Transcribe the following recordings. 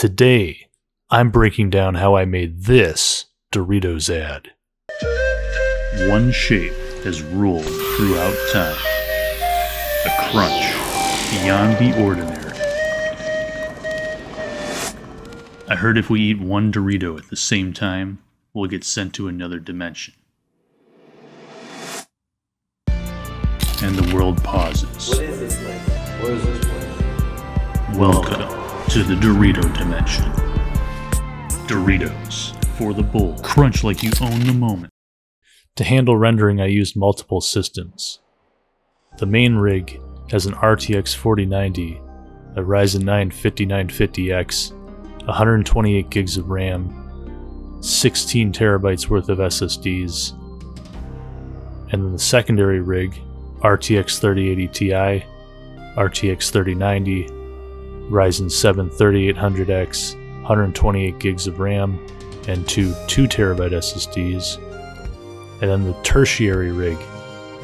Today, I'm breaking down how I made this Doritos ad. One shape has ruled throughout time. A crunch beyond the ordinary. I heard if we eat one Dorito at the same time, we'll get sent to another dimension. And the world pauses. What is this place? What is this place? Welcome to the Dorito dimension. Doritos for the bull. Crunch like you own the moment. To handle rendering, I used multiple systems. The main rig has an RTX 4090, a Ryzen 9 5950X, 128 gigs of RAM, 16 terabytes worth of SSDs, and then the secondary rig, RTX 3080 Ti, RTX 3090, Ryzen 7 3800X, 128 gigs of RAM, and two 2 terabyte SSDs. And then the tertiary rig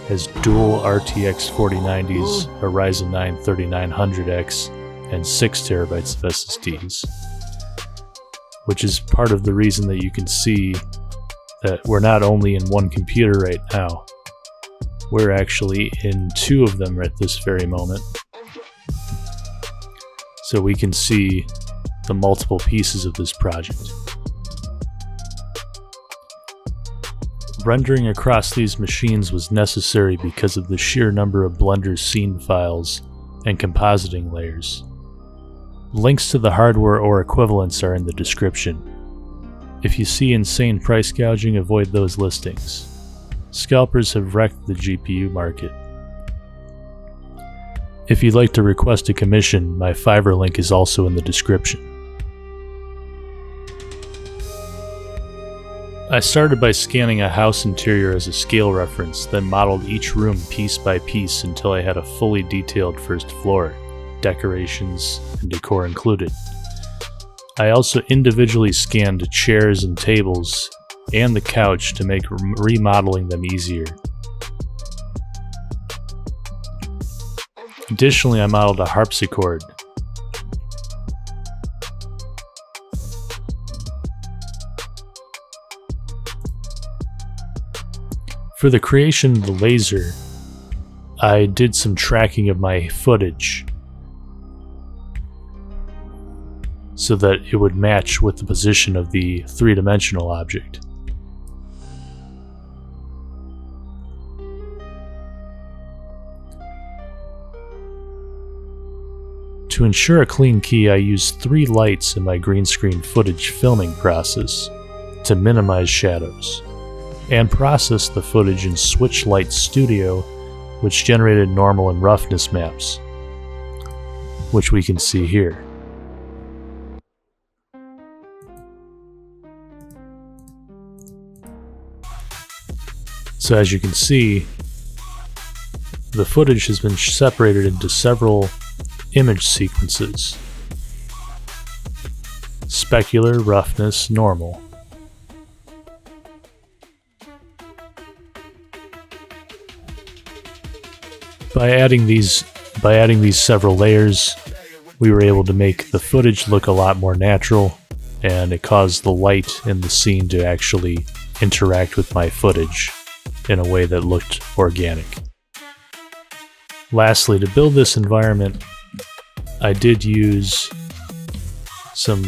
has dual RTX 4090s, a Ryzen 9 3900X, and 6 terabytes of SSDs. Which is part of the reason that you can see that we're not only in one computer right now, we're actually in two of them at this very moment. So we can see the multiple pieces of this project. Rendering across these machines was necessary because of the sheer number of Blender scene files and compositing layers. Links to the hardware or equivalents are in the description. If you see insane price gouging, avoid those listings. Scalpers have wrecked the GPU market. If you'd like to request a commission, my Fiverr link is also in the description. I started by scanning a house interior as a scale reference, then modeled each room piece by piece until I had a fully detailed first floor, decorations and decor included. I also individually scanned chairs and tables and the couch to make remodeling them easier. Additionally, I modeled a harpsichord. For the creation of the laser, I did some tracking of my footage so that it would match with the position of the three-dimensional object. To ensure a clean key, I used 3 lights in my green screen footage filming process to minimize shadows, and processed the footage in Switchlight Studio, which generated normal and roughness maps, which we can see here. So as you can see, the footage has been separated into several image sequences: specular, roughness, normal. By adding these several layers, we were able to make the footage look a lot more natural, and it caused the light in the scene to actually interact with my footage in a way that looked organic. Lastly, to build this environment, I did use some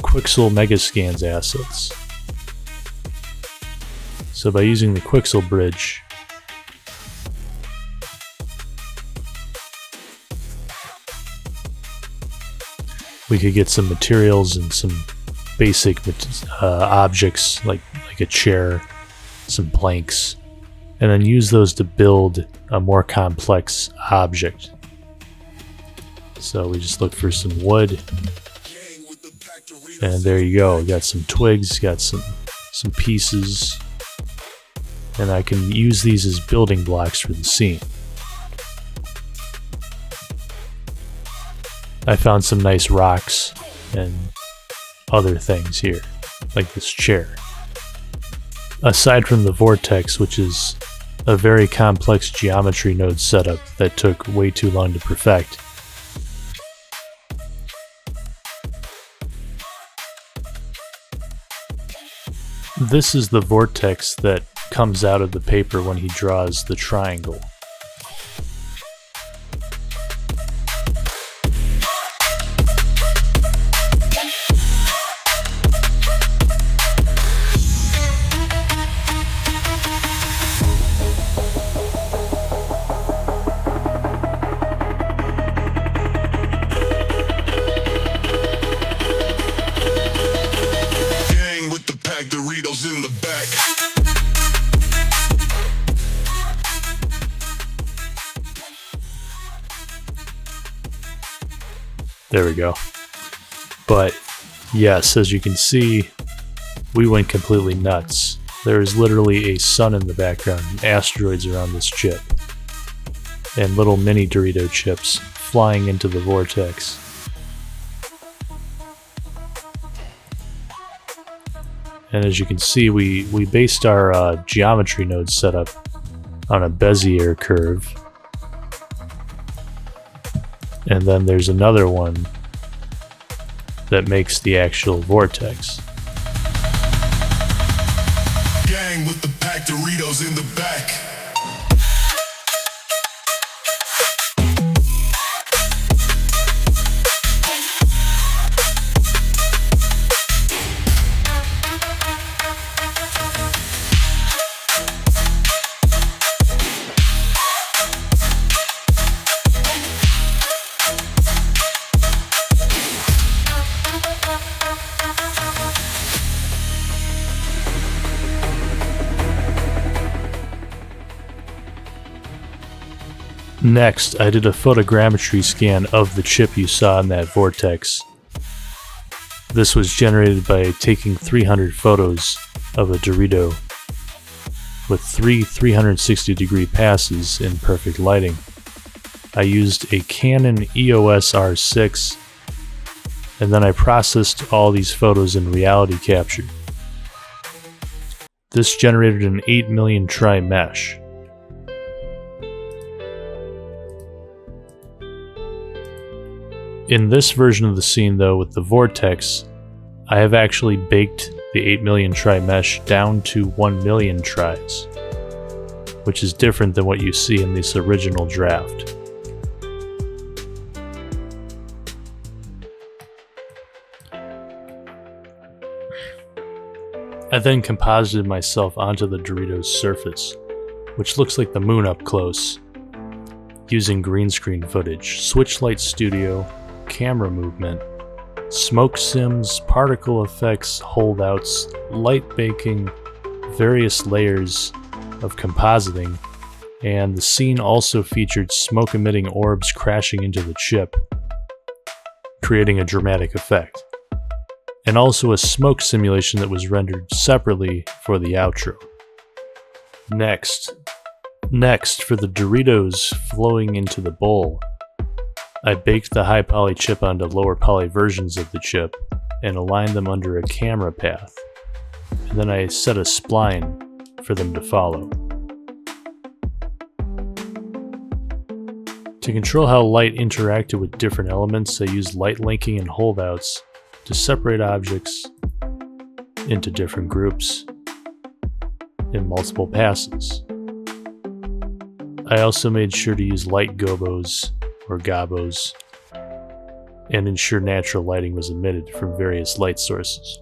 Quixel Megascans assets. So by using the Quixel bridge, we could get some materials and some basic objects like a chair, some planks, and then use those to build a more complex object. So we just look for some wood, and there you go. Got some twigs, got some pieces, and I can use these as building blocks for the scene. I found some nice rocks and other things here, like this chair. Aside from the Vortex, which is a very complex geometry node setup that took way too long to perfect, This is the vortex that comes out of the paper when he draws the triangle. Doritos in the back. There we go. But yes, as you can see, we went completely nuts. There is literally a sun in the background and asteroids around this chip. And little mini Dorito chips flying into the vortex. And as you can see, we based our geometry node setup on a Bezier curve. And then there's another one that makes the actual vortex. Gang with the pack, Doritos in the back. Next, I did a photogrammetry scan of the chip you saw in that vortex. This was generated by taking 300 photos of a Dorito with three 360-degree passes in perfect lighting. I used a Canon EOS R6, and then I processed all these photos in reality capture. This generated an 8 million try mesh. In this version of the scene though, with the vortex, I have actually baked the 8 million try mesh down to 1 million tries, which is different than what you see in this original draft. I then composited myself onto the Doritos surface, which looks like the moon up close, using green screen footage, Switchlight Studio, camera movement, smoke sims, particle effects, holdouts, light baking, various layers of compositing, and the scene also featured smoke emitting orbs crashing into the chip, creating a dramatic effect, and also a smoke simulation that was rendered separately for the outro. Next, for the Doritos flowing into the bowl, I baked the high poly chip onto lower poly versions of the chip and aligned them under a camera path, and then I set a spline for them to follow. To control how light interacted with different elements, I used light linking and holdouts to separate objects into different groups in multiple passes. I also made sure to use light gobos or gobos and ensure natural lighting was emitted from various light sources.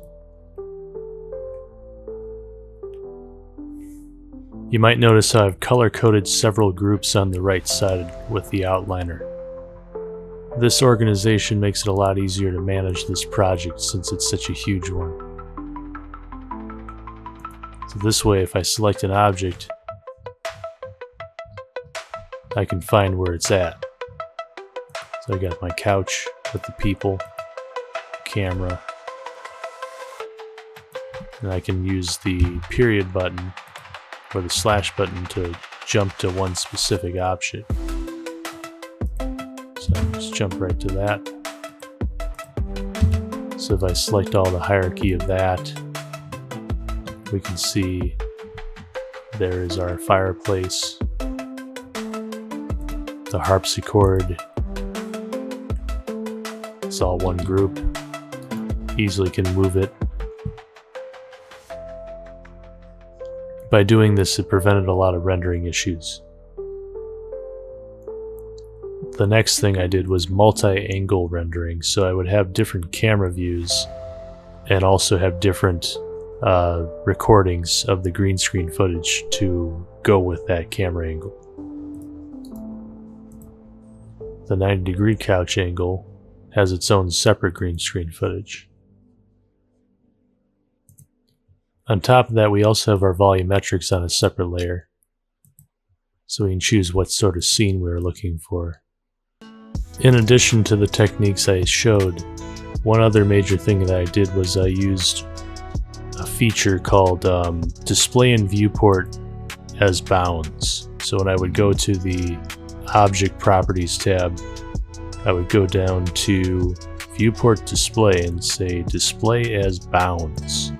You might notice how I've color-coded several groups on the right side with the outliner. This organization makes it a lot easier to manage this project since it's such a huge one. So this way, if I select an object, I can find where it's at. So I got my couch with the people, camera, and I can use the period button or the slash button to jump to one specific object. So I'll just jump right to that. So if I select all the hierarchy of that, we can see there is our fireplace, the harpsichord. It's all one group. Easily can move it. By doing this, it prevented a lot of rendering issues. The next thing I did was multi-angle rendering, so I would have different camera views and also have different recordings of the green screen footage to go with that camera angle. The 90-degree couch angle has its own separate green screen footage. On top of that, we also have our volumetrics on a separate layer, so we can choose what sort of scene we're looking for. In addition to the techniques I showed, one other major thing that I did was I used a feature called Display in Viewport as Bounds. So when I would go to the Object Properties tab, I would go down to Viewport Display and say Display as Bounds.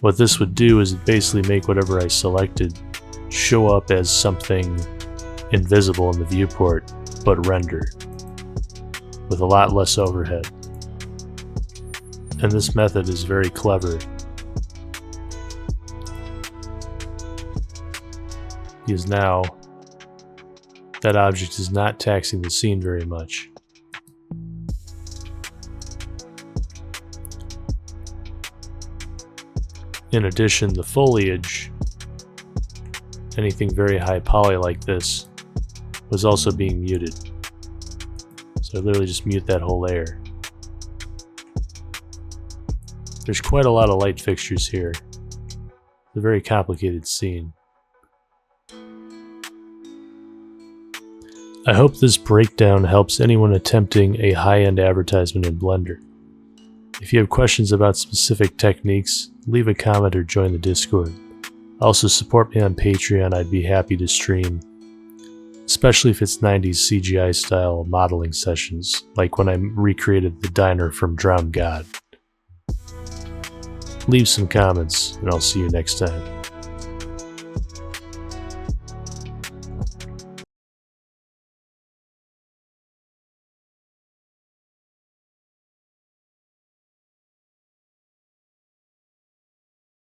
What this would do is basically make whatever I selected show up as something invisible in the viewport, but render, with a lot less overhead. And this method is very clever, because now that object is not taxing the scene very much. In addition, the foliage, anything very high poly like this, was also being muted. So I literally just mute that whole layer. There's quite a lot of light fixtures here. It's a very complicated scene. I hope this breakdown helps anyone attempting a high-end advertisement in Blender. If you have questions about specific techniques, leave a comment or join the Discord. Also support me on Patreon, I'd be happy to stream, especially if it's 90s CGI style modeling sessions, like when I recreated the diner from Drowned God. Leave some comments, and I'll see you next time.